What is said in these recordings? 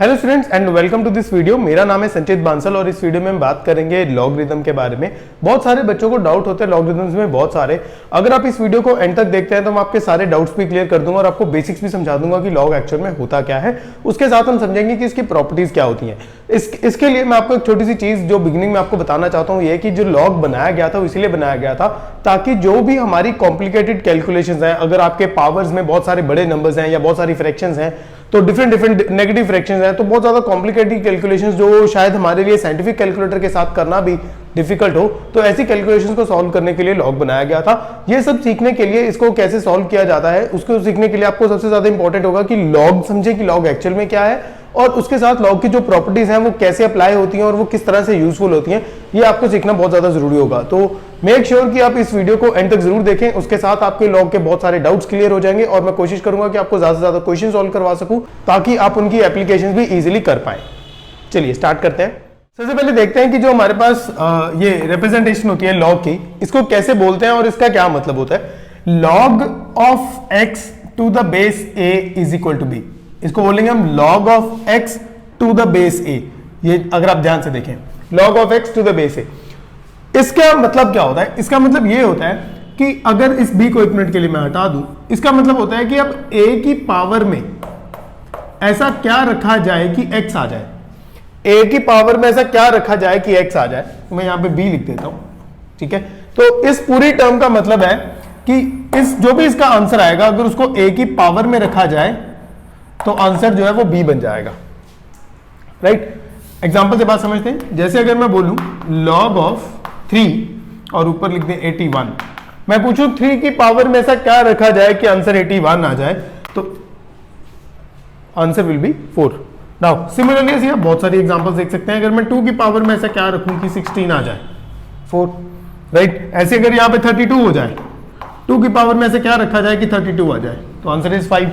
Hello students and welcome to this video. मेरा नाम है संचित बांसल और इस वीडियो में हम बात करेंगे लॉगरिथम के बारे में। बहुत सारे बच्चों को डाउट होते हैं लॉगरिथम्स में, बहुत सारे। अगर आप इस वीडियो को एंड तक देखते हैं तो मैं आपके सारे डाउट्स भी क्लियर कर दूंगा और आपको बेसिक्स भी समझा दूंगा कि लॉग एक्चुअल में होता क्या है। उसके साथ हम समझेंगे कि इसकी प्रॉपर्टीज क्या होती हैं। इसके लिए मैं आपको एक छोटी सी चीज जो बिगिनिंग में आपको बताना चाहता हूँ, ये कि जो लॉग बनाया गया था वो इसीलिए बनाया गया था ताकि जो भी हमारी कॉम्प्लिकेटेड कैलकुलेशंस हैं, अगर आपके पावर्स में बहुत सारे बड़े नंबर्स हैं या बहुत सारी फ्रैक्शंस हैं, तो डिफरेंट नेगेटिव फ्रैक्शंस हैं, तो बहुत ज्यादा कॉम्प्लिकेटेड कैलकुलेशंस जो शायद हमारे लिए साइंटिफिक कैलकुलेटर के साथ करना भी डिफिकल्ट हो, तो ऐसी कैलकुलेशंस को सॉल्व करने के लिए लॉग बनाया गया था। ये सब सीखने के लिए, इसको कैसे सॉल्व किया जाता है उसको सीखने के लिए आपको सबसे ज्यादा इंपॉर्टेंट होगा कि लॉग समझे कि लॉग एक्चुअल में क्या है, और उसके साथ लॉग की जो प्रॉपर्टीज हैं वो कैसे अप्लाई होती हैं और वो किस तरह से यूजफुल होती हैं, ये आपको सीखना बहुत ज्यादा जरूरी होगा। तो मेक श्योर कि आप इस वीडियो को एंड तक जरूर देखें। उसके साथ आपके लॉग के बहुत सारे डाउट्स क्लियर हो जाएंगे और मैं कोशिश करूंगा कि आपको ज्यादा से ज्यादा क्वेश्चन सॉल्व करवा सकूं ताकि आप उनकी एप्लीकेशन भी इजीली कर पाए। चलिए स्टार्ट करते हैं। सबसे पहले देखते हैं कि जो हमारे पास ये रिप्रेजेंटेशन होती है लॉग की, इसको कैसे बोलते हैं और इसका क्या मतलब होता है। Log of X to the base A is equal to B, इसको बोलेंगे हम log of X to the base A. ये अगर आप ध्यान से देखें, log of X to the base A, इसका मतलब क्या होता है। इसका मतलब ये होता है कि अगर इस b को एक मिनट के लिए मैं हटा दूं, इसका मतलब होता है कि अब a की पावर में ऐसा क्या रखा जाए कि x आ जाए। a की पावर में ऐसा क्या रखा जाए कि x आ जाए, तो मैं यहां पे b लिख देता हूं, ठीक है। तो इस पूरी टर्म का मतलब है कि इस जो भी इसका आंसर आएगा, अगर उसको a की पावर में रखा जाए तो आंसर जो है वो b बन जाएगा, राइट। एग्जांपल से बात समझते हैं। जैसे अगर मैं बोलूं log ऑफ 3 और ऊपर लिख दें 81, मैं पूछूं 3 की पावर में ऐसा क्या रखा जाए कि आंसर 81 आ जाए, तो answer will be 4। Now similarly बहुत सारी एग्जांपल्स देख सकते हैं। अगर मैं 2 की पावर में ऐसा क्या रखूं कि 16 आ जाए, 4, राइट। ऐसे अगर यहां पे 32 हो जाए, 2 की पावर में ऐसे क्या रखा जाए कि 32 आ जाए, तो आंसर इज 5।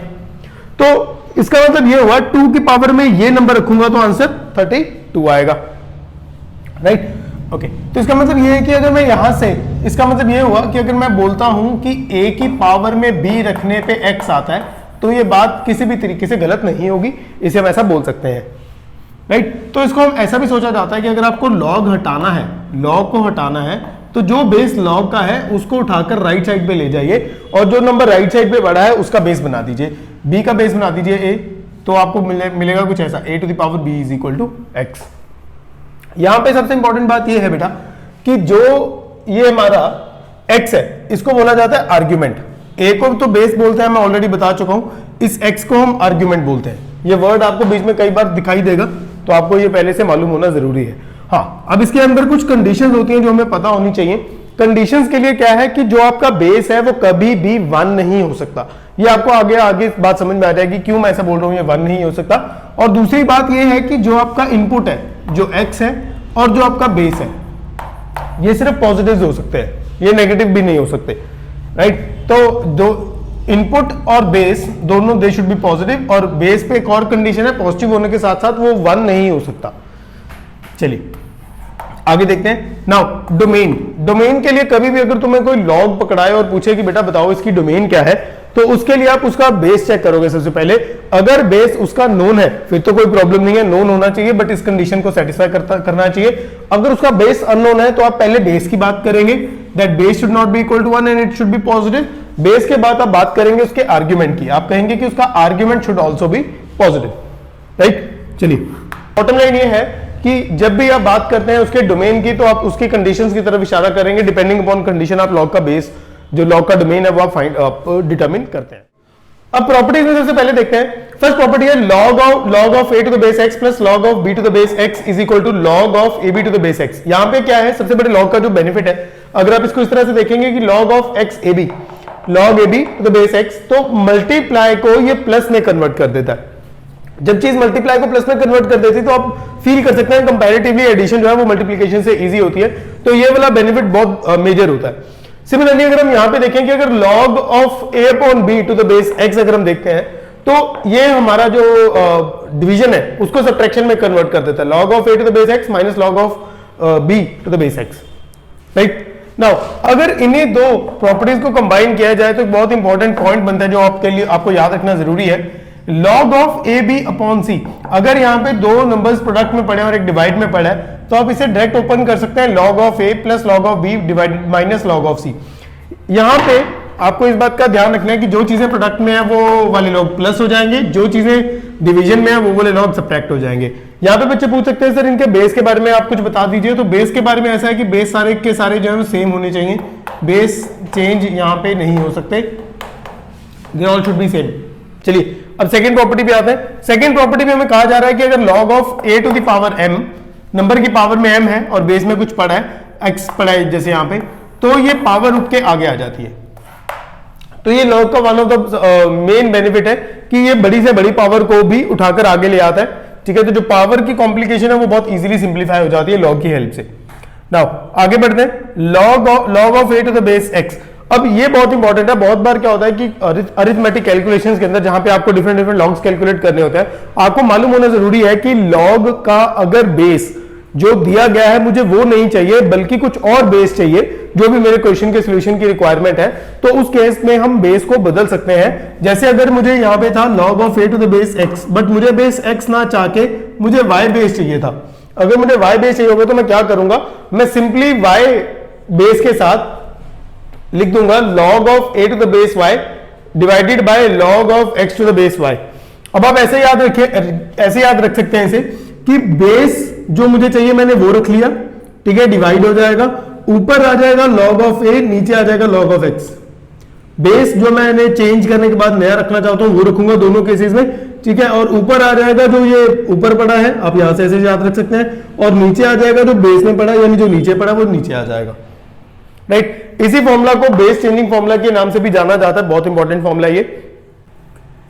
तो इसका मतलब ये हुआ 2 की पावर में ये नंबर रखूंगा तो आंसर 32 आएगा, राइट। ओके, तो इसका मतलब ये है कि अगर मैं यहां से, इसका मतलब ये हुआ कि अगर मैं बोलता हूं कि a की पावर में b रखने पे x आता है, तो ये बात किसी भी तरीके से गलत नहीं होगी, इसे हम ऐसा बोल सकते हैं, राइट। तो इसको हम ऐसा भी सोचा जाता है कि अगर आपको लॉग हटाना है, लॉग को हटाना है, तो जो बेस लॉग का है उसको उठाकर राइट साइड पे ले जाइए और जो नंबर राइट साइड पे बड़ा है उसका बेस बना दीजिए। b का बेस बना दीजिए a, तो आपको मिलेगा कुछ ऐसा, a to the power b is equal to x। यहां पे सबसे इंपॉर्टेंट बात यह है बेटा कि जो ये हमारा x है इसको बोला जाता है आर्ग्यूमेंट। a को तो बेस बोलते हैं, मैं ऑलरेडी बता चुका हूं। इस x को हम आर्ग्यूमेंट बोलते हैं। ये वर्ड आपको बीच में कई बार दिखाई देगा, तो आपको ये पहले से मालूम होना जरूरी है। हाँ, अब इसके अंदर कुछ कंडीशंस होती हैं जो हमें पता होनी चाहिए। कंडीशंस के लिए क्या है कि जो आपका बेस है वो कभी भी 1 नहीं हो सकता। ये आपको आगे बात समझ में आ जाएगी क्यों मैं ऐसा बोल रहा हूं, ये 1 नहीं हो सकता। और दूसरी बात ये है कि जो आपका इनपुट है, जो x है और जो आपका बेस है, ये सिर्फ पॉजिटिव हो सकते हैं, ये नेगेटिव भी नहीं हो सकते, राइट। तो दो इनपुट और बेस दोनों दे शुड बी पॉजिटिव, और बेस पे एक और कंडीशन है, पॉजिटिव होने के साथ साथ वो 1 नहीं हो सकता। चलिए आगे देखते हैं। नाउ डोमेन के लिए कभी भी अगर तुम्हें कोई लॉग पकड़ाए और पूछे कि बेटा बताओ इसकी डोमेन क्या है, तो उसके लिए आप उसका बेस चेक करोगे सबसे पहले। अगर बेस उसका नोन है फिर तो कोई प्रॉब्लम नहीं है, नोन होना चाहिए, बट इस कंडीशन को सेटिस्फाई करना चाहिए। अगर उसका बेस अननोन है तो आप पहले बेस की बात करेंगे, that base should not be equal to 1 and it should be positive. Base के बाद आप बात करेंगे उसके आर्ग्यूमेंट की, आप कहेंगे कि उसका argument should also be positive, right. चलिए बॉटम लाइन ये है कि जब भी आप बात करते हैं उसके डोमेन की, तो आप उसकी कंडीशंस की तरफ इशारा करेंगे। डिपेंडिंग अपॉन कंडीशन आप लॉग का बेस, जो लॉग का डोमेन है वो आप डिटरमिन करते हैं। अब प्रॉपर्टीज में सबसे पहले देखते हैं। फर्स्ट प्रॉपर्टी है log of a to the base x plus log of b to the base x is equal to log of ab to the base x। यहां पे क्या है, सबसे बड़े log का जो बेनिफिट है, अगर आप इसको इस तरह से देखेंगे कि log of x ab, log ab to the base x, तो मल्टीप्लाई को ये प्लस में कन्वर्ट कर देता है। जब चीज मल्टीप्लाई को प्लस में कन्वर्ट कर देती है तो आप फील कर सकते हैं कंपैरेटिवली एडिशन जो है वो मल्टीप्लिकेशन से इजी होती है, तो ये वाला बेनिफिट बहुत मेजर होता है। सिमिलरली अगर हम यहां पे देखें कि अगर log of a upon b to the base x अगर हम देखते हैं, तो ये हमारा जो डिवीजन है उसको सब्ट्रैक्शन में कन्वर्ट कर देता है। log of a to the base x minus log of b to the base x, right. Now अगर इन्हीं दो प्रॉपर्टीज को कंबाइन किया जाए तो एक बहुत इंपॉर्टेंट पॉइंट बनता है जो आपके लिए आपको याद रखना जरूरी है। Log of A B upon C, अगर यहाँ पे दो नंबर्स प्रोडक्ट में पड़े और एक डिवाइड में पड़ा है तो आप इसे डायरेक्ट ओपन कर सकते हैं, log of A plus log of B divided minus log of C. यहाँ पे आपको इस बात का ध्यान रखना है कि जो चीजें प्रोडक्ट में है वो वाले लॉग प्लस हो जाएंगे, जो चीजें डिवीजन में है वो वाले लॉग सब्ट्रैक्ट हो जाएंगे। यहाँ पे बच्चे पूछ सकते हैं सर इनके बेस के बारे में आप कुछ बता दीजिए, तो बेस के बारे में ऐसा है कि बेस सारे के सारे जो है सेम होने चाहिए, बेस चेंज यहाँ पे नहीं हो सकते, they all should be same. चलिए अब सेकंड प्रॉपर्टी पे आते हैं। सेकंड प्रॉपर्टी में हमें कहा जा रहा है कि अगर log of a to the power m, number की पावर में m है और बेस में कुछ पड़ा है x पड़ा है जैसे यहाँ पे, तो ये पावर उठ के आगे आ जाती है। तो ये log का one of the main benefit है कि ये बड़ी से बड़ी पावर को भी उठाकर आगे ले आता है, ठीक है। तो जो पावर की कॉम्प्लिकेशन है वो बहुत इजीली सिंप्लीफाई हो जाती है log की हेल्प से। नाउ आगे बढ़ते हैं, log of a to the base x। अब ये बहुत इंपॉर्टेंट है, बहुत बार क्या होता है कि अरिथमेटिक कैलकुलेशंस के अंदर जहां पे आपको डिफरेंट डिफरेंट लॉग्स कैलकुलेट करने होते हैं, आपको मालूम होना जरूरी है कि लॉग का अगर बेस जो दिया गया है मुझे वो नहीं चाहिए बल्कि कुछ और बेस चाहिए जो भी मेरे क्वेश्चन के सॉल्यूशन की रिक्वायरमेंट है, तो उस केस में हम बेस को बदल सकते हैं। जैसे अगर मुझे यहाँ पे था log of a to the base x, but मुझे बेस x ना चाह के मुझे y बेस चाहिए था। अगर मुझे y बेस चाहिए होगा तो मैं क्या करूंगा, मैं सिंपली y बेस के साथ लिख दूंगा log of a to the base y divided by log of x to the base y। अब आप ऐसे याद रखिए, ऐसे याद रख सकते हैं इसे कि बेस जो मुझे चाहिए मैंने वो रख लिया, ठीक है, डिवाइड हो जाएगा, ऊपर आ जाएगा log ऑफ a, नीचे आ जाएगा log ऑफ x। बेस जो मैंने चेंज करने के बाद नया रखना चाहता हूं वो रखूंगा दोनों केसेस में, ठीक है, और ऊपर आ जाएगा जो ये ऊपर पड़ा है, आप यहां से ऐसे याद रख सकते हैं, और नीचे आ जाएगा जो बेस में पड़ा है, यानी जो नीचे पड़ा वो नीचे आ जाएगा, राइट। इसी फॉर्मूला को बेस चेंजिंग फॉर्मूला के नाम से भी जाना जाता है, बहुत इंपॉर्टेंट फॉर्मूला ये।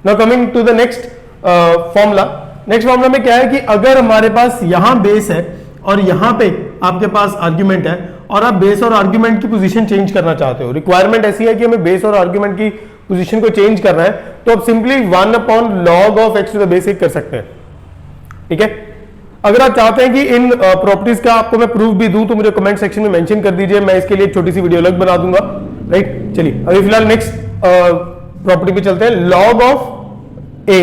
Now coming to the next formula. Next formula में क्या है कि अगर हमारे पास यहां बेस है और यहां पे आपके पास आर्ग्यूमेंट है और आप बेस और आर्ग्यूमेंट की पोजीशन चेंज करना चाहते हो, रिक्वायरमेंट ऐसी है कि हमें बेस और आर्ग्यूमेंट की पोजीशन को चेंज करना है, तो आप simply 1/log of x to the base कर सकते हैं, ठीक है। अगर आप चाहते हैं कि इन प्रॉपर्टीज का आपको मैं प्रूफ भी दूं तो मुझे कमेंट सेक्शन में मेंशन कर दीजिए, मैं इसके लिए एक छोटी सी वीडियो अलग बना दूंगा, राइट। चलिए अभी फिलहाल नेक्स्ट प्रॉपर्टी पे चलते हैं, log of a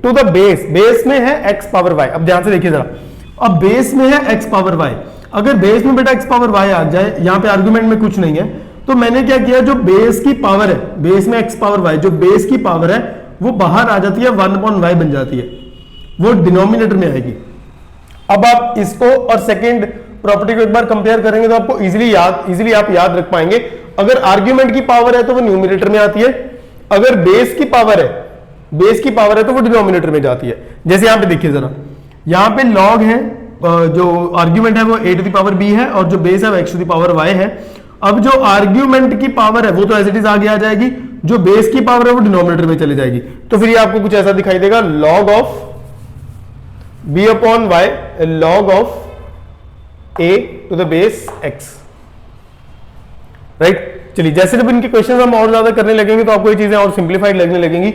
to the base, base में है x पावर y। अब ध्यान से देखिए जरा, अब बेस में है x पावर y, अगर बेस में बेटा x पावर y आ जाए, यहां पे आर्गुमेंट में कुछ नहीं है, तो मैंने क्या किया, जो बेस की पावर है, बेस में x पावर y, जो बेस की पावर है वो बाहर आ जाती है, 1/y बन जाती है, वो डिनोमिनेटर में आएगी। अब आप इसको और सेकंड प्रॉपर्टी को एक बार कंपेयर करेंगे तो आपको इजीली आप याद रख पाएंगे। अगर आर्ग्यूमेंट की पावर है तो वो न्यूमरेटर में आती है, अगर बेस की पावर है तो वो डिनोमिनेटर में जाती है। जैसे यहां पे देखिए जरा, यहां पे लॉग है, जो आर्ग्यूमेंट है वो a to the power b है और जो बेस है वो x to the power y है। अब जो आर्ग्यूमेंट की पावर है वो तो एज इट इज आगे आ जाएगी, जो बेस की पावर है वो डिनोमिनेटर में चली जाएगी, तो फिर ये आपको कुछ ऐसा दिखाई देगा, log of b upon y log of a to the base x, right. चलिए जैसे जब इनके क्वेश्चन हम और ज्यादा करने लगेंगे तो आपको ये चीजें और सिंप्लीफाइड लगने लगेंगी।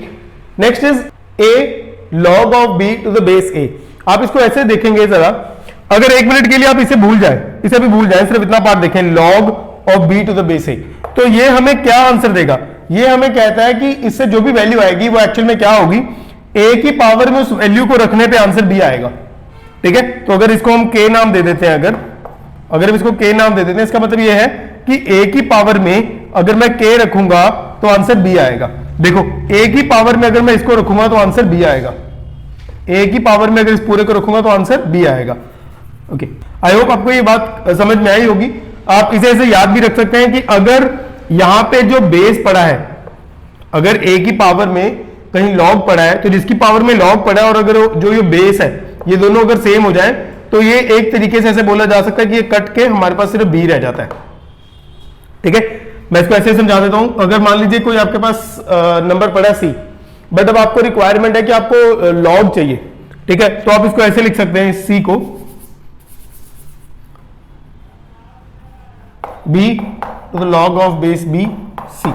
Next is a log of b to the base a। आप इसको ऐसे देखेंगे जरा, अगर एक मिनट के लिए आप इसे भूल जाए, इसे भी भूल जाए, सिर्फ इतना पार्ट देखें, log of b to the base a, तो ये हमें क्या आंसर देगा, ये हमें कहता है कि इससे जो भी वैल्यू आएगी वो एक्चुअल में क्या होगी, a की पावर में उस वैल्यू को रखने पे आंसर b आएगा, ठीक है। तो अगर इसको हम k नाम दे देते हैं, अगर हम इसको k नाम दे देते हैं, इसका मतलब ये है कि a की पावर में अगर मैं k रखूंगा तो आंसर b आएगा। देखो a की पावर में अगर मैं इसको रखूंगा तो आंसर b आएगा, a की पावर में अगर इस पूरे को रखूंगा तो आंसर b आएगा। ओके, आई होप आपको ये बात समझ में आई होगी। आप इसे ऐसे याद भी रख सकते हैं कि अगर यहां पे जो बेस पड़ा है, अगर a की पावर में कहीं log पड़ा है तो जिसकी पावर में log पड़ा है और अगर जो ये बेस है ये दोनों अगर सेम हो जाए तो ये एक तरीके से ऐसे बोला जा सकता है कि ये कट के हमारे पास सिर्फ b रह जाता है, ठीक है। मैं इसको ऐसे समझा देता हूं, अगर मान लीजिए कोई आपके पास नंबर पड़ा है c, बट अब आपको रिक्वायरमेंट है कि आपको log चाहिए, ठीक है, तो आप इसको ऐसे लिख सकते हैं, c को b to the log of base b c,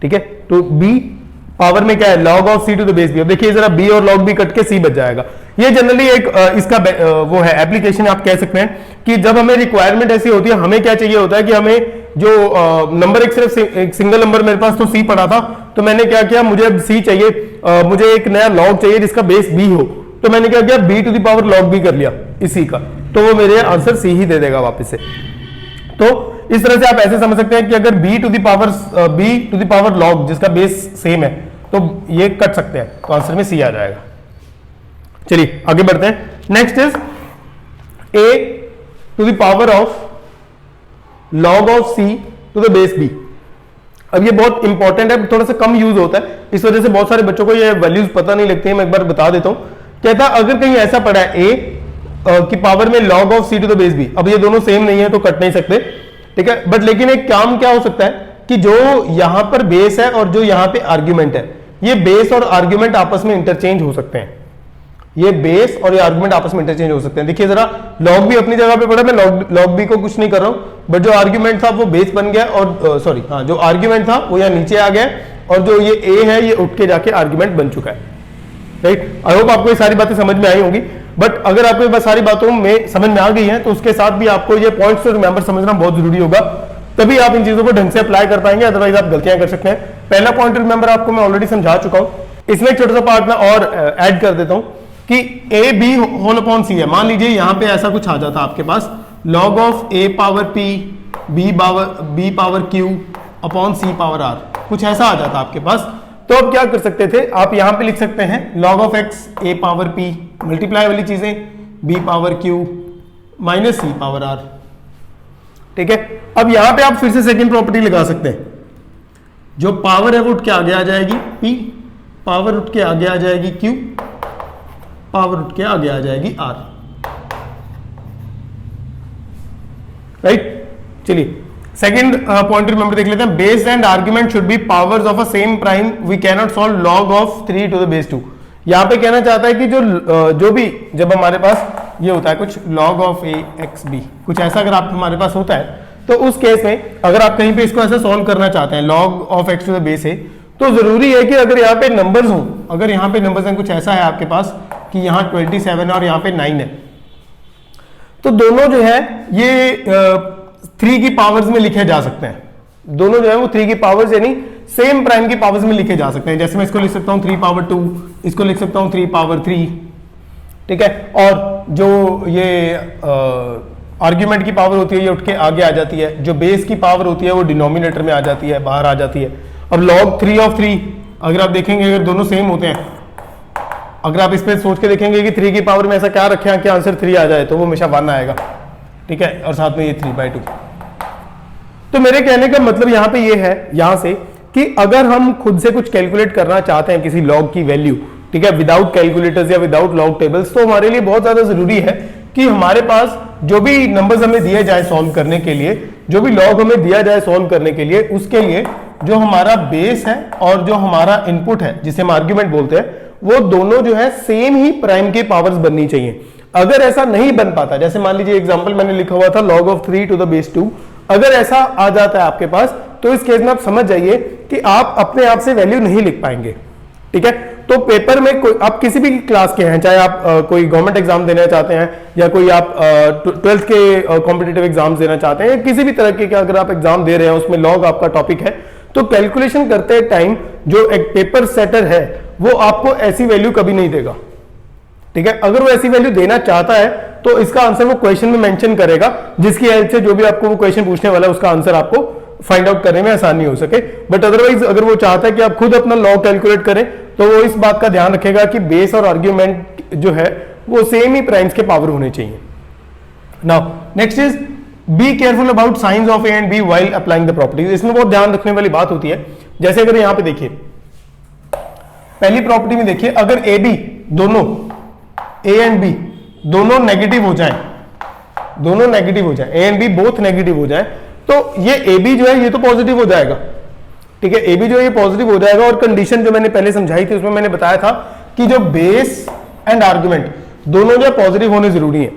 ठीक है। तो b पावर में क्या है, log of c to the base b। अब देखिए जरा, b और log b कट के c बच जाएगा। ये जनरली एक इसका वो है एप्लीकेशन, आप कह सकते हैं कि जब हमें रिक्वायरमेंट ऐसी होती है, हमें क्या चाहिए होता है कि हमें जो नंबर एक सिर्फ एक सिंगल नंबर मेरे पास तो c पड़ा था, तो मैंने क्या किया, मुझे अब c चाहिए, मुझे एक नया लॉग चाहिए जिसका बेस b हो, तो मैंने क्या किया, b to the power log b कर लिया इसी का, तो वो मेरे आंसर c ही दे देगा वापस से। तो इस तरह से आप ऐसे समझ सकते हैं कि अगर b to the power log जिसका बेस सेम है तो ये कट सकते हैं, तो आंसर में c आ जाएगा। चलिए आगे बढ़ते हैं। Next is a to the power of log of c to the base b। अब ये बहुत इंपॉर्टेंट है, थोड़ा सा कम यूज होता है, इस वजह से बहुत सारे बच्चों को ये वैल्यूज पता नहीं लगती है। मैं एक बार बता देता हूं। कहता अगर कहीं ऐसा पड़ा है a की पावर में log of c to the base b, अब ये दोनों सेम नहीं है तो कट नहीं सकते, ठीक है। बट लेकिन एक काम क्या हो सकता है कि जो यहां पर बेस है और जो यहां पे आर्ग्यूमेंट है, ये बेस और आर्ग्यूमेंट आपस में इंटरचेंज हो सकते हैं। ये बेस और ये आर्गुमेंट आपस में इंटरचेंज हो सकते हैं। देखिए जरा, लॉग भी अपनी जगह पे पड़ा, मैं लॉग बी को कुछ नहीं कर रहा हूं, बट जो आर्ग्यूमेंट था वो बेस बन गया, और सॉरी हाँ, जो आर्ग्यूमेंट था वो यहाँ नीचे आ गया, और जो ये ए है ये उठ के जाके आर्ग्यूमेंट बन चुका है। राइट, आई होप आपको ये सारी बातें समझ में आई होंगी। बट अगर आपको ये सारी बातों में समझ में आ गई है तो उसके साथ भी आपको ये पॉइंट्स तो रिमेंबर समझना बहुत जरूरी होगा, तभी आप इन चीजों को ढंग से अप्लाई कर पाएंगे, अदरवाइज आप गलतियां कर सकते हैं। पहला पॉइंट रिमेंबर आपको मैं ऑलरेडी समझा चुका हूं। इसमें एक छोटा सा पार्ट मैं और ऐड कर देता हूं कि ए बी होल अपॉन सी है। मान लीजिए यहां पे ऐसा कुछ आ जाता आपके पास, log of A power P B power Q upon C power R, कुछ ऐसा आ जाता आपके पास, तो अब क्या कर सकते थे, आप यहां पे लिख सकते हैं log of X A power P, multiply वाली चीजें B power Q minus C power R, ठीक है। अब यहां पे आप फिर से सेकंड प्रॉपर्टी लगा सकते हैं, जो पावर है वो उठ के आगे आ जाएगी पी, पावर उठ के आगे आ जाएगी क्यू, पावर उठ के आगे आ जाएगी आर। राइट, चलिए सेकंड पॉइंट रिमेंबर देख लेते हैं। Base and argument should be powers of a same prime, we can not solve log of 3 to the base 2। यहां पे कहना चाहता है कि जो भी जब हमारे पास ये होता है कुछ log of A X B, कुछ ऐसा अगर आप हमारे पास होता है, तो उस केस में अगर आप कहीं पे इसको ऐसा सॉल्व करना चाहते हैं log of X to the base A, तो जरूरी है कि अगर यहाँ पे नंबर्स हो, अगर यहाँ पे नंबर्स हैं कुछ ऐसा है आपके पास कि यहाँ 27 और यहाँ पे 9 है, तो दोनों जो है ये 3 की पावर्स में लिखे जा सकते हैं। दोनों जो है वो 3 की पावर्स यानी सेम प्राइम की पावर्स में लिखे जा सकते हैं। जैसे मैं इसको लिख सकता हूँ 3 पावर 2, इसको लिख सकता हूँ 3 पावर 3, ठीक है। और जो ये आर्ग्यूमेंट की पावर होती है ये उठ के आगे आ जाती है, जो बेस की पावर होती है वो डिनोमिनेटर में आ जाती है, बाहर आ जाती है। अब log 3 ऑफ 3 अगर आप देखेंगे, अगर दोनों सेम होते हैं, अगर आप इस पे सोच के देखेंगे कि 3 की पावर में ऐसा क्या रखे कि आंसर 3 आ जाए, तो वो हमेशा 1 आएगा, ठीक है, और साथ में ये 3/2। तो मेरे कहने का मतलब यहां पे ये है यहां से कि अगर हम खुद से कुछ कैलकुलेट करना चाहते हैं किसी log की वैल्यू, ठीक है, विदाउट कैलकुलेटर्स या विदाउट log टेबल्स, तो हमारे लिए बहुत ज्यादा जरूरी है कि हमारे पास जो भी नंबर्स हमें दिए जाए सॉल्व करने के लिए, जो भी log हमें दिया जाए सॉल्व करने के लिए, उसके लिए जो हमारा बेस है और जो हमारा इनपुट है जिसे हम आर्ग्यूमेंट बोलते हैं, वो दोनों जो है सेम ही प्राइम के पावर्स बननी चाहिए। अगर ऐसा नहीं बन पाता, जैसे मान लीजिए एग्जांपल मैंने लिखा हुआ था log of 3 to the base 2, अगर ऐसा आ जाता है आपके पास, तो इस केस में आप समझ जाइए कि आप अपने आप से वैल्यू नहीं लिख पाएंगे, ठीक है। तो पेपर में कोई आप किसी भी क्लास के हैं, चाहे आप कोई गवर्नमेंट एग्जाम देना चाहते हैं या कोई आप 12th के कॉम्पिटिटिव एग्जाम्स देना चाहते हैं, या किसी भी तरह के अगर आप एग्जाम दे रहे हैं उसमें log आपका टॉपिक है, तो कैलकुलेशन करते टाइम जो एक पेपर सेटर है वो आपको ऐसी वैल्यू कभी नहीं देगा, ठीक है। अगर वो ऐसी वैल्यू देना चाहता है तो इसका आंसर वो क्वेश्चन में मेंशन करेगा, जिसकी हेल्प से जो भी आपको वो क्वेश्चन पूछने वाला है उसका आंसर आपको फाइंड आउट करने में आसानी हो सके। बट अदरवाइज अगर वो चाहता है कि आप खुद अपना log कैलकुलेट करें, तो वो इस बात का ध्यान रखेगा कि बेस और आर्ग्यूमेंट जो है वो सेम ही प्राइम्स के पावर होने चाहिए। Now next is be careful about signs of A and B while applying the properties. इसमें बहुत ध्यान रखने वाली बात होती है। जैसे अगर यहां पे देखिए पहली प्रॉपर्टी में देखिए, अगर ए बी दोनों ए एंड बी दोनों नेगेटिव हो जाए, दोनों नेगेटिव हो जाए, A and B both negative हो जाए, तो ये ए बी जो है ये तो पॉजिटिव हो जाएगा, ठीक है। ए बी जो है ये पॉजिटिव हो जाएगा। और कंडीशन जो मैंने पहले समझाई थी उसमें मैंने बताया था कि जो बेस एंड आर्गुमेंट दोनों जो पॉजिटिव होने जरूरी है,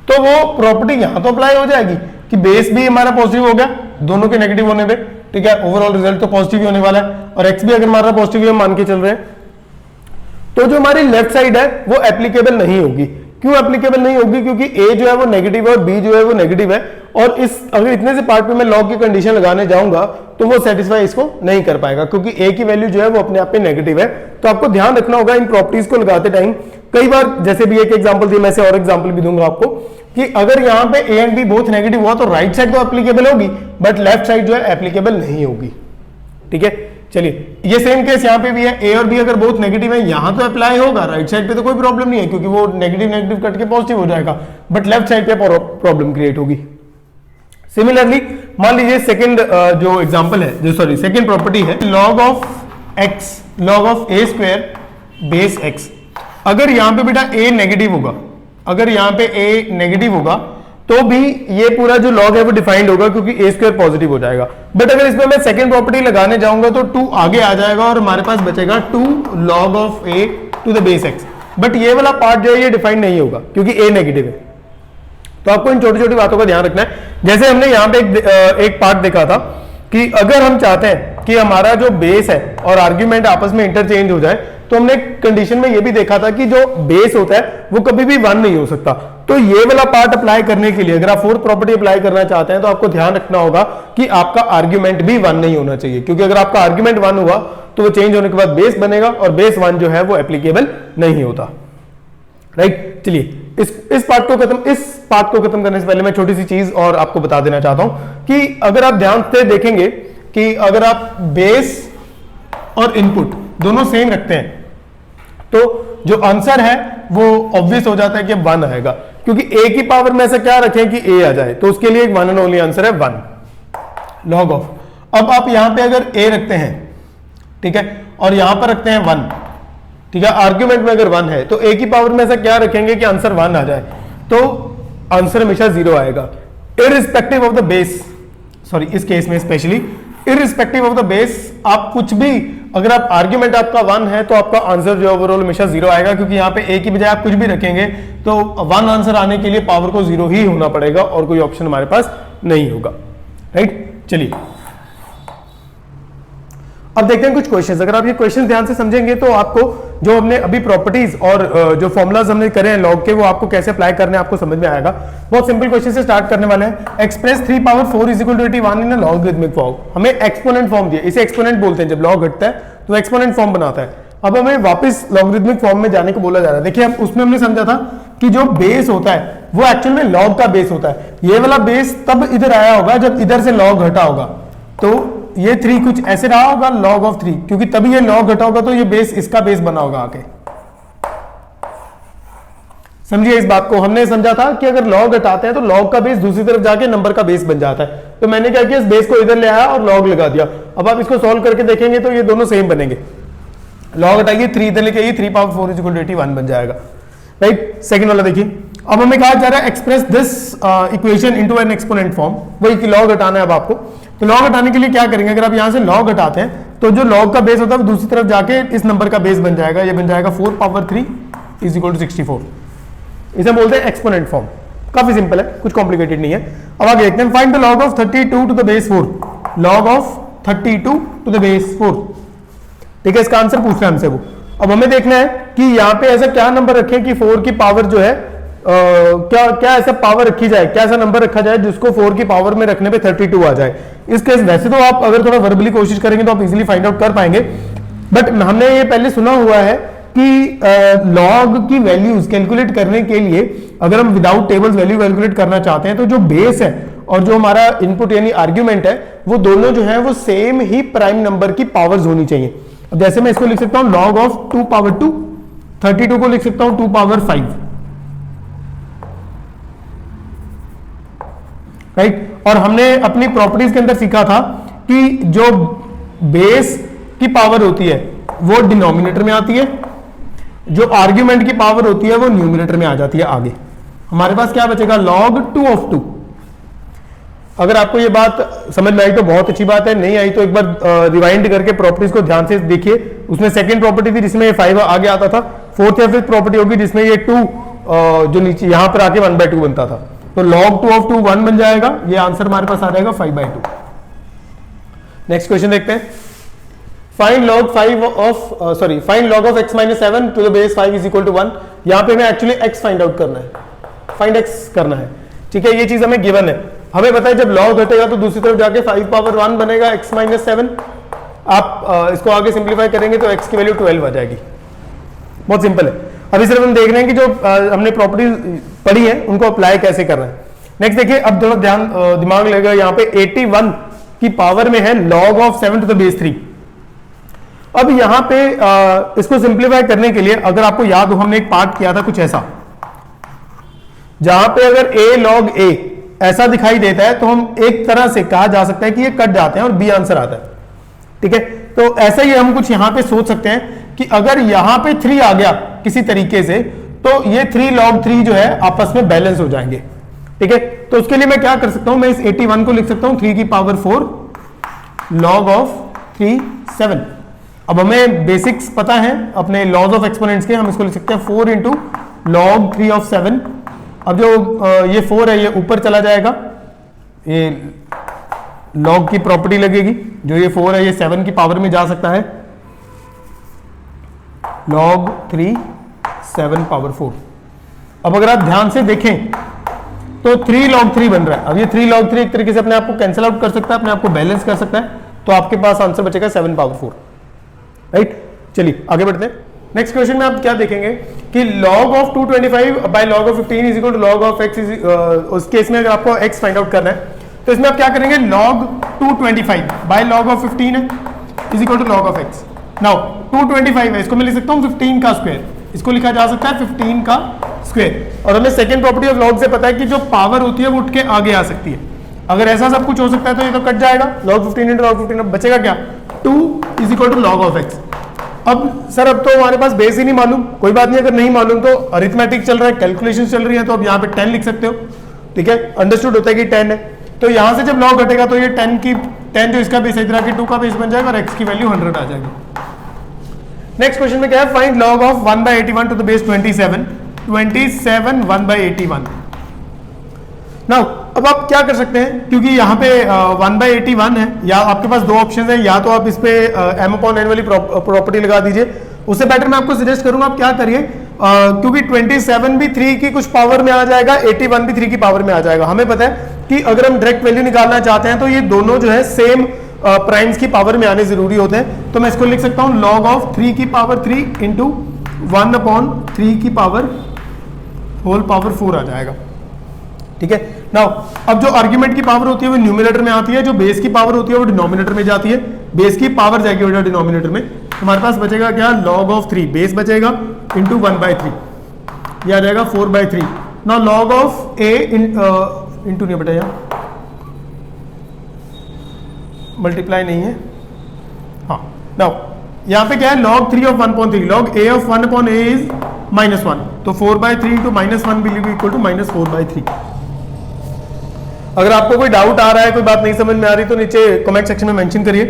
तो वो प्रॉपर्टी यहां तो अप्लाई हो जाएगी कि बेस भी हमारा पॉजिटिव हो गया दोनों के नेगेटिव होने पे, ठीक है, ओवरऑल रिजल्ट तो पॉजिटिव ही होने वाला है, और एक्स भी अगर हमारा पॉजिटिव है मान के चल रहे हैं, तो जो हमारी लेफ्ट साइड है वो एप्लीकेबल नहीं होगी। क्यों एप्लीकेबल नहीं होगी? क्योंकि ए जो है वो नेगेटिव है और बी जो है वो नेगेटिव है, और इस अगर इतने से पार्ट पे मैं log की कंडीशन लगाने जाऊंगा तो वो सेटिस्फाई इसको नहीं कर पाएगा, क्योंकि ए की वैल्यू जो है वो अपने आप में नेगेटिव है। तो आपको ध्यान रखना होगा इन प्रॉपर्टीज को लगाते टाइम। कई बार जैसे भी एक एग्जांपल दिया, मैं से और एग्जांपल भी दूंगा आपको, कि अगर यहाँ पे A and B both negative हुआ तो राइट साइड तो एप्लीकेबल होगी, बट लेफ्ट साइड जो है एप्लीकेबल नहीं होगी। ठीक है, चलिए ये सेम केस यहाँ पे भी है, ए और बी अगर बोथ नेगेटिव है यहां तो अप्लाई होगा, राइट साइड पे तो कोई प्रॉब्लम नहीं है क्योंकि वो नेगेटिव नेगेटिव कट के पॉजिटिव हो जाएगा, बट लेफ्ट साइड पे प्रॉब्लम क्रिएट होगी। सिमिलरली मान लीजिए सेकंड जो एग्जांपल है, जो सॉरी सेकंड प्रॉपर्टी है, log of x log of a square base x। अगर यहां पे बेटा a नेगेटिव होगा, अगर यहां पे a नेगेटिव होगा तो भी ये पूरा जो log है वो डिफाइंड होगा क्योंकि a स्क्वायर पॉजिटिव हो जाएगा। बट अगर इसमें मैं सेकंड प्रॉपर्टी लगाने जाऊंगा तो 2 आगे आ जाएगा और हमारे पास बचेगा 2 log of a to the base x। But ये वाला पार्ट जो है ये डिफाइंड नहीं होगा क्योंकि a नेगेटिव है। तो आपको इन छोटी छोटी बातों का ध्यान रखना है। जैसे हमने यहाँ पे एक पार्ट देखा था कि अगर हम चाहते हैं कि हमारा जो बेस है और आर्ग्यूमेंट आपस में इंटरचेंज हो जाए, तो हमने कंडीशन में ये भी देखा था कि जो बेस होता है वो कभी भी 1 नहीं हो सकता। तो ये वाला पार्ट अप्लाई करने के लिए अगर आप फोर्थ प्रॉपर्टी अप्लाई करना चाहते हैं तो आपको ध्यान रखना होगा कि आपका आर्ग्यूमेंट भी 1 नहीं होना चाहिए, क्योंकि अगर आपका आर्ग्यूमेंट 1 हुआ तो वो चेंज होने के बाद बेस बनेगा और बेस 1 जो है वो एप्लीकेबल नहीं होता। राइट, चलिए इस पार्ट को खत्म करने से पहले मैं छोटी सी चीज और आपको बता देना चाहता हूं कि अगर आप ध्यान से देखेंगे कि अगर आप बेस और इनपुट दोनों सेम रखते हैं तो जो आंसर है वो ऑब्वियस हो जाता है कि 1 आएगा, क्योंकि a की पावर में ऐसा क्या रखें कि a आ जाए, तो उसके लिए एक 1 एंड ओनली आंसर है 1 log ऑफ। अब आप यहां पे अगर a रखते हैं, ठीक है, और यहां पर रखते हैं 1, ठीक है, आर्ग्यूमेंट में अगर 1 है तो a की पावर में ऐसा क्या रखेंगे कि आंसर 1 आ जाए, तो आंसर हमेशा 0 आएगा irrespective of the base. Sorry, इस केस में specially irrespective of the base, आप कुछ भी अगर आप आर्ग्यूमेंट आपका 1 है तो आपका आंसर जो ओवरऑल हमेशा 0 आएगा, क्योंकि यहाँ पे a की बजाय आप कुछ भी रखेंगे तो 1 आंसर आने के लिए पावर को 0 ही होना पड़ेगा और कोई ऑप्शन हमारे पास नहीं होगा। राइट, चलिए अब देखते हैं कुछ क्वेश्चंस। अगर आप ये क्वेश्चन ध्यान से समझेंगे तो आपको जो हमने अभी प्रॉपर्टीज और जो फॉर्मुलाज हमने करे हैं लॉग के, वो आपको कैसे अप्लाई करने हैं आपको समझ में आएगा। बहुत सिंपल क्वेश्चन से स्टार्ट करने वाले हैं। Express 3 power 4 is equal to 81 in a logarithmic form. हमें एक्सपोनेंट फॉर्म दिया, इसे एक्सपोनेंट बोलते हैं, जब लॉग घटता है तो एक्सपोनेंट फॉर्म बनाता है। अब हमें वापस लॉगरिथमिक फॉर्म में जाने को बोला जा रहा है। देखिए, उसमें हमने समझा था कि जो बेस होता है वो एक्चुअल में लॉग का बेस होता है। ये वाला बेस तब इधर आया होगा जब इधर से लॉग घटा होगा, तो ये 3 कुछ ऐसे रहा होगा log ऑफ 3, क्योंकि तभी ये log घटा होगा तो ये बेस इसका बेस बना होगा आके। समझिए इस बात को, हमने समझा था कि अगर log घटाते हैं तो log का बेस दूसरी तरफ जाके नंबर का बेस बन जाता है। तो मैंने क्या किया, इस बेस को इधर ले आया और log लगा दिया। अब आप इसको सॉल्व करके देखेंगे तो ये दोनों सेम बनेंगे। log हटाइए, 3 इधर लेके आइए, 3 पावर 4 इज इक्वल टू 81 बन जाएगा। राइट, सेकंड वाला देखिए, अब हमें कहा जा रहा है express this equation into an exponent form. वही log हटाना है अब आपको। तो log हटाने के लिए क्या करेंगे, अगर आप यहां से log हटाते हैं तो जो log का बेस होता है वो दूसरी तरफ जाके इस नंबर का बेस बन जाएगा। ये बन जाएगा 4 पावर 3 इज इक्वल टू 64। इसे बोलते हैं एक्सपोनेंट फॉर्म। काफी सिंपल है, कुछ कॉम्प्लिकेटेड नहीं है। अब आगे देखते हैं, find the log of 32 to the base 4। log of 32 to the base 4, ठीक है, इसका आंसर पूछ रहा है हमसे वो। अब हमें देखना है कि यहाँ पे ऐसा क्या नंबर रखें कि 4 की पावर जो है क्या ऐसा पावर रखी जाए, क्या ऐसा नंबर रखा जाए जिसको 4 की पावर में रखने पे 32 आ जाए। इस केस वैसे तो आप अगर थोड़ा वर्बली कोशिश करेंगे तो आप इजीली फाइंड आउट कर पाएंगे, बट हमने ये पहले सुना हुआ है कि लॉग की वैल्यूज कैलकुलेट करने के लिए अगर हम विदाउट टेबल्स वैल्यू कैलकुलेट करना चाहते हैं तो जो बेस है और जो हमारा इनपुट यानी आर्ग्यूमेंट है वो दोनों जो है वो सेम ही प्राइम नंबर की पावर्स होनी चाहिए। अब जैसे मैं इसको लिख सकता हूं log ऑफ 2 पावर 2, 32 को लिख सकता हूं 2 पावर 5। राइट, और हमने अपनी प्रॉपर्टीज के अंदर सीखा था कि जो बेस की पावर होती है वो डिनोमिनेटर में आती है, जो आर्ग्यूमेंट की पावर होती है वो न्यूमरेटर में आ जाती है। आगे हमारे पास क्या बचेगा, log 2 ऑफ 2। अगर आपको ये बात समझ में आई तो बहुत अच्छी बात है, नहीं आई तो एक बार रिवाइंड करके प्रॉपर्टीज को ध्यान से देखिए। उसमें सेकंड प्रॉपर्टी थी जिसमें ये 5 आगे आता था, फोर्थ या फिफ्थ प्रॉपर्टी होगी जिसमें ये 2 जो नीचे यहां पर आके 1/2 बनता था। तो log 2 ऑफ 2 1 बन जाएगा, ये आंसर हमारे पास आ जाएगा 5/2। नेक्स्ट क्वेश्चन देखते हैं, find log 5 of find log of x - 7 to the base 5 is equal to 1। यहां पे हमें एक्चुअली x फाइंड आउट करना है, फाइंड x करना है, ठीक है, ये चीज हमें गिवन है। हमें पता है जब लॉग घटेगा तो दूसरी तरफ जाके 5 पावर 1 बनेगा x माइनस 7। आप इसको आगे सिंप्लीफाई करेंगे तो x की वैल्यू 12 आ जाएगी। बहुत सिंपल है। अभी सिर्फ हम देख रहे हैं कि जो हमने प्रॉपर्टी पढ़ी है उनको अप्लाई कैसे कर रहे हैं। नेक्स्ट देखिए, अब थोड़ा ध्यान दिमाग लगेगा, यहाँ पे 81 की पावर में है log of 7 to the base 3। अब यहाँ पे इसको सिंप्लीफाई करने के लिए अगर आपको याद हो हमने एक पार्ट किया था कुछ ऐसा, जहां पे अगर a log a ऐसा दिखाई देता है तो हम एक तरह से कहा जा सकता है कि ये कट जाते हैं और b आंसर आता है। ठीक है, तो ऐसा ही हम कुछ यहां पे सोच सकते हैं कि अगर यहां पे 3 आ गया किसी तरीके से तो ये 3 log 3 जो है आपस में बैलेंस हो जाएंगे। ठीक है, तो उसके लिए मैं क्या कर सकता हूं, मैं इस 81 को लिख सकता हूं 3 की पावर 4 log ऑफ 3 7। अब हमें बेसिक्स पता है अपने लॉज ऑफ एक्सपोनेंट्स के, हम इसको लिख सकते हैं 4 इंटू लॉग 3 ऑफ 7। अब जो ये 4 है ये ऊपर चला जाएगा, ये लॉग की प्रॉपर्टी लगेगी, जो ये 4 है ये 7 की पावर में जा सकता है, log 3 7 पावर 4। अब अगर आप ध्यान से देखें तो 3 log 3 बन रहा है। अब ये 3 log 3 एक तरीके से अपने आप को कैंसिल आउट कर सकता है, अपने आप को बैलेंस कर सकता है, तो आपके पास आंसर बचेगा 7 पावर 4। राइट, चलिए आगे बढ़ते हैं। नेक्स्ट क्वेश्चन में आप क्या देखेंगे कि log of 225 by log of 15 is equal to log of x, उस केस में अगर आपको x फाइंड आउट करना है तो इसमें आप क्या करेंगे, log 225 बाय log ऑफ 15 है is equal to log of x। Now 225 है, इसको मैं लिख सकता हूं 15 का स्क्वायर, इसको लिखा जा सकता है 15 का स्क्वायर। और हमें सेकंड प्रॉपर्टी ऑफ log से पता है कि जो पावर होती है वो उठ के आगे आ सकती है। अगर ऐसा सब कुछ हो सकता है तो ये तो कट जाएगा, log 15 इंटू log 15, अब बचेगा क्या, 2 is equal to log of x। अब सर अब तो हमारे पास बेस ही नहीं मालूम, कोई बात नहीं, अगर नहीं मालूम तो अरिथमेटिक चल रहा है, कैलकुलेशन चल रही है, तो अब यहाँ पे 10 लिख सकते हो। ठीक है, अंडरस्टूड होता है कि 10 है, तो यहां से जब log घटेगा तो ये 10 जो इसका बेस है इधर आके 2 का बेस बन जाएगा और x की वैल्यू 100 आ जाएगी। नेक्स्ट क्वेश्चन में क्या है, find log of 1/81 to the base 27 1/81। Now अब आप क्या कर सकते हैं, क्योंकि यहाँ पे 1/81 है, या आपके पास दो ऑप्शन है, या तो आप इस पे m/n वाली प्रॉपर्टी लगा दीजिए, उससे बेटर मैं आपको सजेस्ट करूंगा आप क्या करिए, क्योंकि 27 भी 3 की कुछ पावर में आ जाएगा, 81 भी 3 की पावर में आ जाएगा। हमें पता है कि अगर हम डायरेक्ट वैल्यू निकालना चाहते हैं तो ये दोनों जो है सेम प्राइम्स की पावर में आने जरूरी होते हैं। तो मैं इसको लिख सकता हूं log ऑफ 3 की पावर 3 इंटू 1/3 की पावर होल पावर 4 आ जाएगा। ठीक है, नाउ अब जो आर्ग्यूमेंट की पावर होती है वो न्यूमरेटर में आती है, जो बेस की पावर होती है वो डिनोमिनेटर में जाती है। बेस की पावर जाएगी बेटा डिनोमिनेटर में, हमारे पास बचेगा क्या, log ऑफ 3 बेस बचेगा इंटू 1/3, यह आ जाएगा 4/3। Now log of a into नहीं बेटा, यहाँ मल्टीप्लाई नहीं है, हाँ। नाउ यहाँ पे क्या है, log 3 of 1/3, log a of 1/a is -1, तो 4/3 into -1 will be equal to -4/3। अगर आपको कोई डाउट आ रहा है, कोई बात नहीं समझ में आ रही, तो नीचे कमेंट सेक्शन में मेंशन करिए।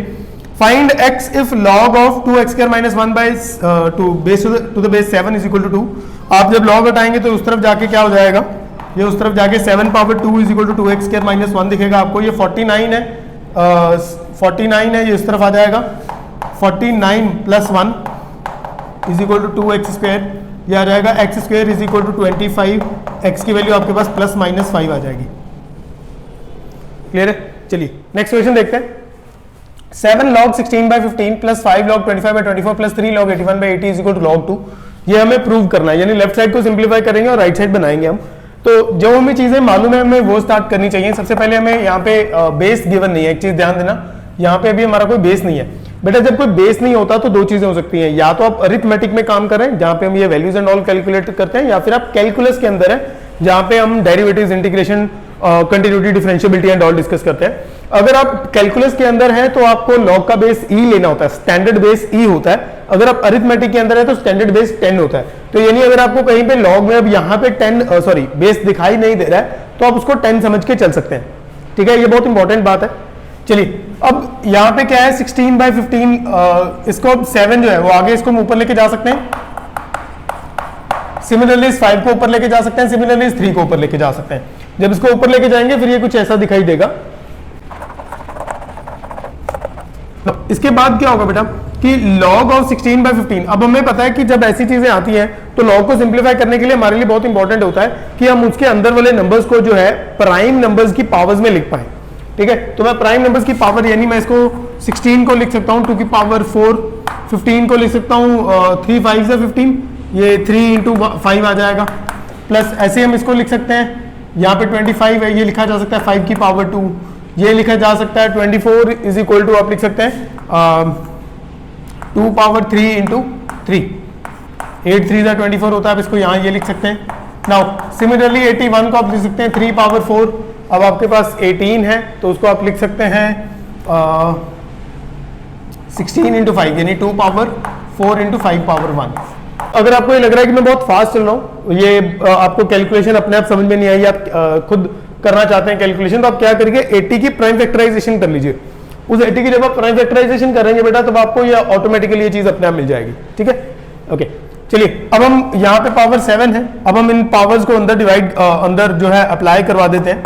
Find x if log of 2x² - 1/2 base to the base 7 is equal to 2। आप जब log हटाएंगे तो उस तरफ जाके क्या हो जाएगा, ये उस तरफ जाके 7/2 इज इक्वल टू 2x² - 1 दिखेगा आपको। ये 49 है, 49 है, ये इस तरफ आ जाएगा 49 + 1 इज इक्वल टू 2x², ये आ जाएगा x² is equal to 25। x की वैल्यू आपके पास +-5 आ जाएगी। क्लियर है, चलिए नेक्स्ट क्वेश्चन देखते हैं। 7 log 16/15 + 5 log 25/24 + 3 log 81/80 is equal to log 2। ये हमें प्रूव करना है, यानी लेफ्ट साइड को सिंप्लीफाई करेंगे और राइट साइड बनाएंगे हम। तो जो हमें चीजें मालूम है हमें वो स्टार्ट करनी चाहिए। सबसे पहले हमें यहाँ पे बेस गिवन नहीं है, एक चीज ध्यान देना, यहाँ पे अभी हमारा कोई बेस नहीं है बेटा। जब कोई बेस नहीं होता तो दो चीजें हो सकती हैं, या तो आप अरिथमेटिक में काम करें जहां पे हम ये वैल्यूज एंड ऑल कैलकुलेट करते हैं, या फिर आप कैलकुलस के अंदर है जहां पे हम derivatives, integration, continuity, differentiability and all discuss करते हैं। अगर आप कैलकुलस के अंदर है तो आपको लॉग का बेस ई लेना होता है, स्टैंडर्ड बेस ई होता है। अगर आप अरिथमेटिक के अंदर है तो स्टैंडर्ड बेस 10 होता है। तो यानी अगर आपको कहीं पे लॉग में अब यहाँ पे 10 बेस दिखाई नहीं दे रहा है तो आप उसको 10 समझ के चल सकते हैं। ठीक है, ये बहुत इंपॉर्टेंट बात है। चलिए अब यहाँ पे क्या है, 16/15, इसको 7 जो है वो आगे इसको ऊपर लेके जा सकते हैं, सिमिलरली इस 5 को ऊपर लेके जा सकते हैं, सिमिलरली इस 3 को ऊपर लेके जा सकते हैं। जब इसको ऊपर लेके जाएंगे फिर ये कुछ ऐसा दिखाई देगा, इसके बाद क्या होगा बेटा कि log ऑफ 16/15। अब हमें पता है कि जब ऐसी चीजें आती हैं तो log को सिंप्लीफाई करने के लिए हमारे लिए बहुत इंपॉर्टेंट होता है कि हम उसके अंदर वाले नंबर्स को जो है प्राइम नंबर्स की पावर्स में लिख पाए। ठीक है, तो मैं प्राइम नंबर्स की पावर यानी मैं इसको 16 को लिख सकता हूँ 2 की पावर 4, 15 को लिख सकता हूँ 3 5 से 15, ये 3 × 5 आ जाएगा, प्लस ऐसे हम इसको लिख सकते हैं, यहाँ पे 25 है, ये लिखा जा सकता है 5 की पावर 2, ये लिखा जा सकता है 24 इज इक्वल टू आप लिख सकते हैं 2 पावर 3 × 3, 8 3 जा 24 होता है, आप इसको यहाँ ये लिख सकते हैं। नाउ सिमिलरली 81 को आप लिख सकते हैं 3 पावर 4, अब आपके पास 18 है तो उसको आप लिख सकते हैं 16 × 5 यानी 2 पावर 4 × 5 पावर 1। अगर आपको ये लग रहा है कि मैं बहुत फास्ट चल रहा हूँ, ये आपको कैलकुलेशन अपने आप समझ में नहीं आई, आप खुद करना चाहते हैं कैलकुलेशन, तो आप क्या करिए 80 की प्राइम फैक्टराइजेशन कर लीजिए। उस 80 की जब आप प्राइम फैक्टराइजेशन करेंगे बेटा तब आपको ये ऑटोमेटिकली ये चीज अपने आप मिल जाएगी। ठीक है, ओके चलिए अब हम यहाँ पे पावर 7 है, अब हम इन पावर्स को अंदर डिवाइड अंदर जो है अप्लाई करवा देते हैं।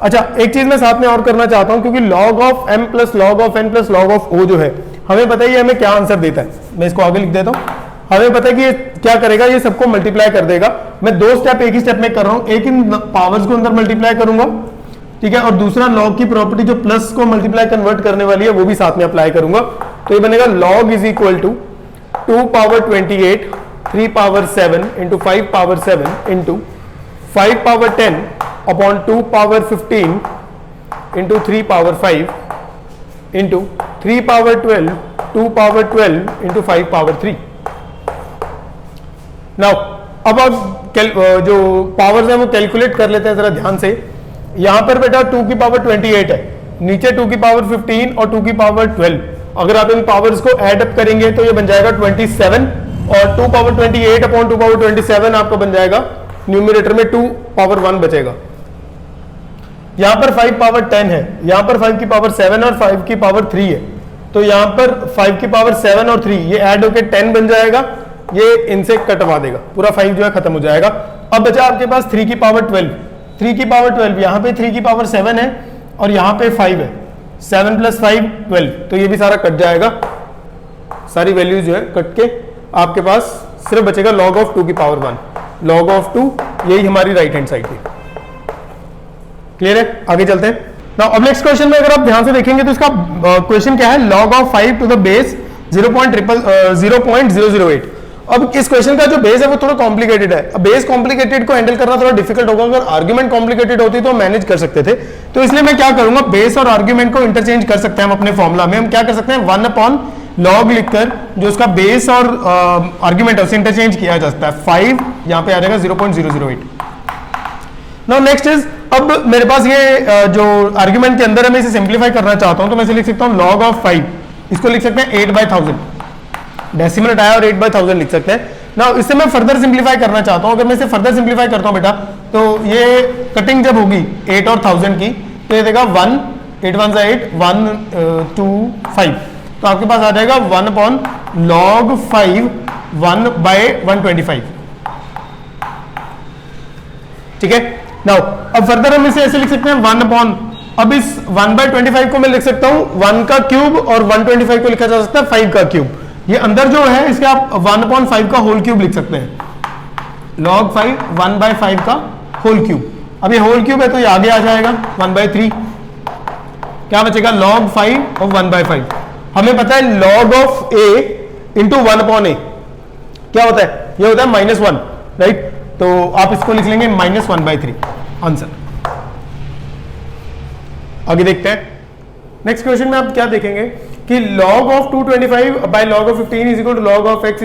अच्छा एक चीज मैं साथ में और करना चाहता हूं, क्योंकि log of m plus log of n plus log of o जो है हमें पता है ये हमें क्या आंसर देता है। मैं इसको आगे लिख देता हूं, हमें पता है कि ये क्या करेगा, ये सबको मल्टीप्लाई कर देगा। मैं 2 स्टेप एक ही स्टेप में कर रहा हूं, एक इन पावर्स को अंदर मल्टीप्लाई करूंगा, ठीक है, और दूसरा log की प्रॉपर्टी जो प्लस को मल्टीप्लाई कन्वर्ट करने वाली है वो भी साथ में अप्लाई करूंगा। तो ये बनेगा log is equal to 2 power 28 3 power 7 into 5 power 7 into 5 power 10 upon 2 power 15 into 3 power 5 into 3 power 12 2 power 12 into 5 power 3। Now अब आप जो पावर्स हैं वो कैलकुलेट कर लेते हैं जरा ध्यान से। यहां पर बेटा 2 की पावर 28 है, नीचे 2 की पावर 15 और 2 की पावर 12, अगर आप इन पावर्स को ऐड अप करेंगे तो ये बन जाएगा 27 और 2 पावर 28 अपॉन 2 पावर 27 आपको बन जाएगा न्यूमरेटर में 2 पावर 1 बचेगा। यहां पर 5 पावर 10 है, यहां पर 5 की पावर 7 और 5 की पावर 3 है, तो यहां पर 5 की पावर 7 और 3 ये ऐड होके 10 बन जाएगा, ये इनसे कटवा देगा, पूरा 5 जो है खत्म हो जाएगा। अब बचा आपके पास 3 की पावर 12, 3 की पावर 12 यहां पे 3 की पावर 7 है और यहां पे 5 है, 7 प्लस 5 12, तो ये भी सारा कट जाएगा, सारी वैल्यूज जो है कट के आपके पास सिर्फ बचेगा log ऑफ 2 की पावर 1, log ऑफ 2, यही हमारी राइट हैंड साइड थी। क्लियर है, आगे चलते हैं। नाउ अब नेक्स्ट क्वेश्चन में अगर आप ध्यान से देखेंगे तो इसका क्वेश्चन क्या है, log of 5 to the base 0.008। अब इस क्वेश्चन का जो बेस है वो थोड़ा कॉम्प्लिकेटेड है। अब बेस कॉम्प्लिकेटेड को हैंडल करना थोड़ा डिफिकल्ट होगा, अगर आर्ग्यूमेंट कॉम्प्लिकेटेड होती तो मैनेज कर सकते थे, तो इसलिए मैं क्या करूंगा, बेस और आर्ग्यूमेंट को इंटरचेंज कर सकते हैं हम अपने फॉर्मुला में। हम क्या कर सकते हैं 1 अपॉन log लिखकर जो उसका बेस और आर्ग्यूमेंट है उसे इंटरचेंज किया जा सकता है। 5 यहां पे आ जाएगा 0.008। नाउ नेक्स्ट इज, अब मेरे पास ये जो आर्ग्यूमेंट के अंदर है मैं इसे सिंप्लीफाई करना चाहता हूं, तो मैं इसे लिख सकता हूं log ऑफ 5, इसको लिख सकते हैं 8/1000, डेसिमल हटाया और 8/1000 लिख सकते हैं। नाउ इससे मैं फर्दर सिंप्लीफाई करना चाहता हूं, अगर मैं इसे फर्दर सिंप्लीफाई करता हूं बेटा तो ये कटिंग जब होगी 8 और 1000 की तो ये देगा 1, 8 1 8, 1 2 5, तो आपके पास आ जाएगा 1 अपॉन log 5 1/125। ठीक है, नाउ अब फर्दर हम इसे ऐसे लिख सकते हैं 1 अपॉन, अब इस 1/25 को मैं लिख सकता हूं 1 का क्यूब और 125 को लिखा जा सकता है 5 का क्यूब। ये अंदर जो है इसके आप 1/5 का होल क्यूब लिख सकते हैं, log 5 1/5 का होल क्यूब। अब ये होल क्यूब है तो ये आगे आ जाएगा 1/3, क्या बचेगा log 5 और 1/5। हमें पता है log of a into 1 upon a क्या होता है, ये होता है -1, राइट, तो आप इसको लिख लेंगे -1/3 आंसर। आगे देखते हैं नेक्स्ट क्वेश्चन में आप क्या देखेंगे कि log of 225 by log of 15 is equal to log of x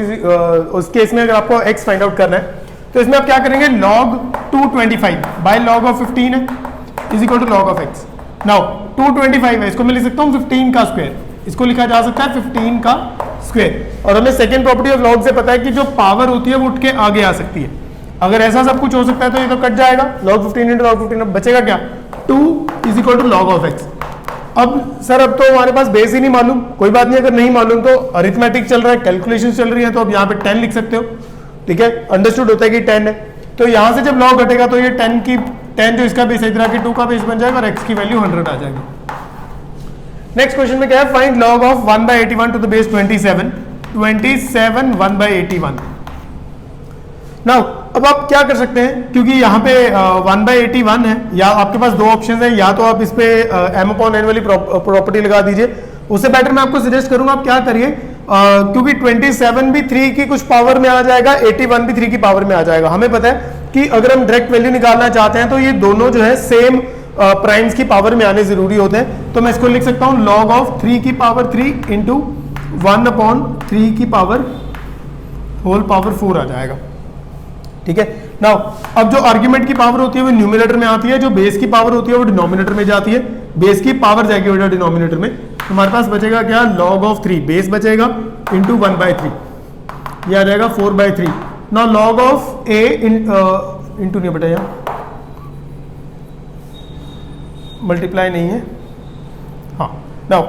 उस केस में अगर आपको x फाइंड आउट करना है तो इसमें आप क्या करेंगे, log 225 बाय log ऑफ 15 है is equal to log of x। Now 225 है, इसको मैं लिख सकता हूं 15 का स्क्वायर, इसको लिखा जा सकता है 15 का स्क्वायर। और हमें सेकेंड प्रॉपर्टी ऑफ log से पता है कि जो पावर होती है वो उठ के आगे आ सकती है, अगर ऐसा सब कुछ हो सकता है तो ये तो कट जाएगा, log 15 इंटू log 15, अब बचेगा क्या 2 is equal to log of x। अब सर अब तो हमारे पास बेस ही नहीं मालूम, कोई बात नहीं, अगर नहीं मालूम तो अरिथमेटिक चल रहा है, कैलकुलेशन चल रही है, तो अब यहाँ पे 10 लिख सकते हो, ठीक है, अंडरस्टूड होता है कि 10 है, तो यहाँ से जब log घटेगा तो ये 10 जो इसका बेस है इधर आके 2 का बेस बन जाएगा और x की वैल्यू 100 आ जाएगी। नेक्स्ट क्वेश्चन में क्या है, find log of 1/81 to the base 27 1/81। Now अब आप क्या कर सकते हैं, क्योंकि यहाँ पे 1/81 है, या आपके पास दो ऑप्शन है, या तो आप इस पे m/n वाली प्रॉपर्टी लगा दीजिए। उससे बेटर मैं आपको सजेस्ट करूंगा आप क्या करिए, क्योंकि 27 भी 3 की कुछ पावर में आ जाएगा, 81 भी 3 की पावर में आ जाएगा। हमें पता है कि अगर हम डायरेक्ट वैल्यू निकालना चाहते हैं तो ये दोनों जो है सेम प्राइम्स की पावर में आने जरूरी होते हैं। तो मैं इसको लिख सकता हूं log ऑफ 3 की पावर 3 इंटू 1/3 की पावर होल पावर 4 आ जाएगा। ठीक है। नाउ अब जो आर्ग्यूमेंट की पावर होती है वो न्यूमिनेटर में आती है, जो बेस की पावर होती है वो डिनोमिनेटर में जाती है। बेस की पावर जाएगी बेटा डिनोमिनेटर में, हमारे पास बचेगा क्या, log ऑफ 3 बेस बचेगा इंटू 1/3, यह आ जाएगा 4/3। Now log of a into नहीं बेटा, यहाँ मल्टीप्लाई नहीं है, हाँ। नाउ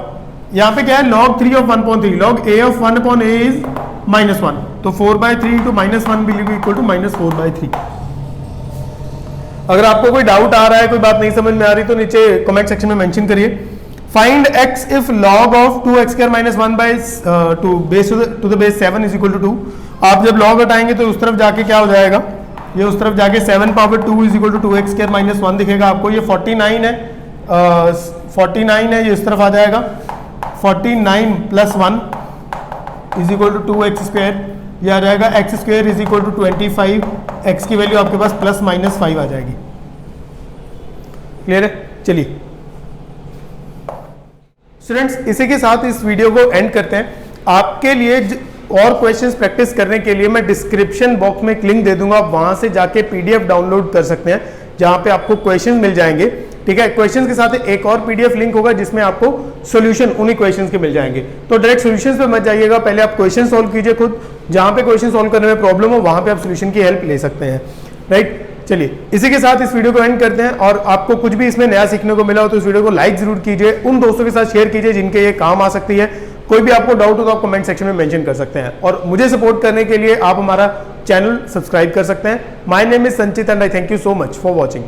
यहाँ पे क्या है, log 3 of 1/3, log a of 1/a is -1, तो 4/3 into -1 will be equal to -4/3। अगर आपको कोई डाउट आ रहा है, कोई बात नहीं समझ में आ रही, तो नीचे कमेंट सेक्शन में मेंशन करिए। Find x if log of 2x² - 1/2 base to the base 7 is equal to 2। आप जब log हटाएंगे तो उस तरफ जाके क्या हो जाएगा, ये उस तरफ जाके 7/2 इज इक्वल टू 2x² - 1 दिखेगा आपको। ये 49 है, 49 है, ये इस तरफ आ जाएगा 49 + 1 इज इक्वल टू 2x², ये आ जाएगा x² is equal to 25। x की वैल्यू आपके पास ±5 आ जाएगी। क्लियर है? चलिए स्टूडेंट्स, इसी के साथ इस वीडियो को एंड करते हैं। आपके लिए और क्वेश्चंस प्रैक्टिस करने के लिए मैं डिस्क्रिप्शन बॉक्स में एक लिंक दे दूंगा, आप वहां से जाके पीडीएफ डाउनलोड कर सकते हैं, जहां पे आपको क्वेश्चंस मिल जाएंगे। ठीक है, क्वेश्चंस के साथ एक और पीडीएफ लिंक होगा जिसमें आपको सॉल्यूशन उन्हीं क्वेश्चंस के मिल जाएंगे। तो डायरेक्ट सॉल्यूशंस पे मत जाइएगा, पहले आप क्वेश्चन सॉल्व कीजिए खुद, जहां पे क्वेश्चन सॉल्व करने में प्रॉब्लम हो वहां पे आप सॉल्यूशन की हेल्प ले सकते हैं। राइट, चलिए इसी के साथ इस वीडियो को एंड करते हैं। और आपको कुछ भी इसमें नया सीखने को मिला हो तो इस वीडियो को लाइक जरूर कीजिए, उन दोस्तों के साथ शेयर कीजिए जिनके ये काम आ सकती है। कोई भी आपको डाउट हो तो आप कमेंट सेक्शन में मेंशन कर सकते हैं, और मुझे सपोर्ट करने के लिए आप हमारा चैनल सब्सक्राइब कर सकते हैं। माय नेम इज संचित and I thank you so much for watching.